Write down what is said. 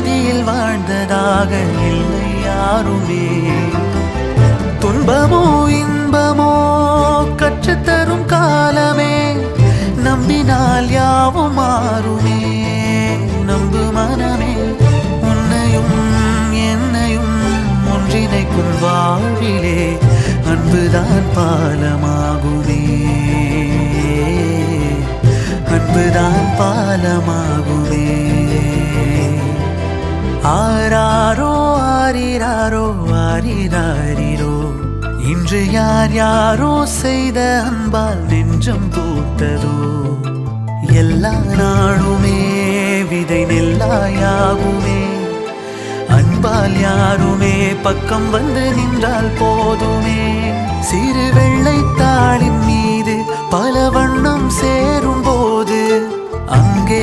நிம்மதியில் வாழ்ந்ததாக இல்லை யாருமே. துன்பமோ இன்பமோ கற்றுத்தரும் காலமே, நம்பினால் யாவும் மாறுமே. நம்பு மனமே, உன்னையும் என்னையும் ஒன்றிணைக்கும் வாழ்விலே அன்புதான் பாலமாகுமே. அன்புதான் பாலமாகுமே. ஆராரோ ஆரிராரோ ஆரிராரிரோ, இன்று யார் யாரோ செய்த அன்பால் நெஞ்சம் பூத்ததோ. எல்லா நாளுமே விதை நெல்லாயாகுமே. அன்பால் யாருமே பக்கம் வந்து நின்றால் போதுமே. சிறு வெள்ளைத்தாளின் மீது பல வண்ணம் சேரும் போது அங்கே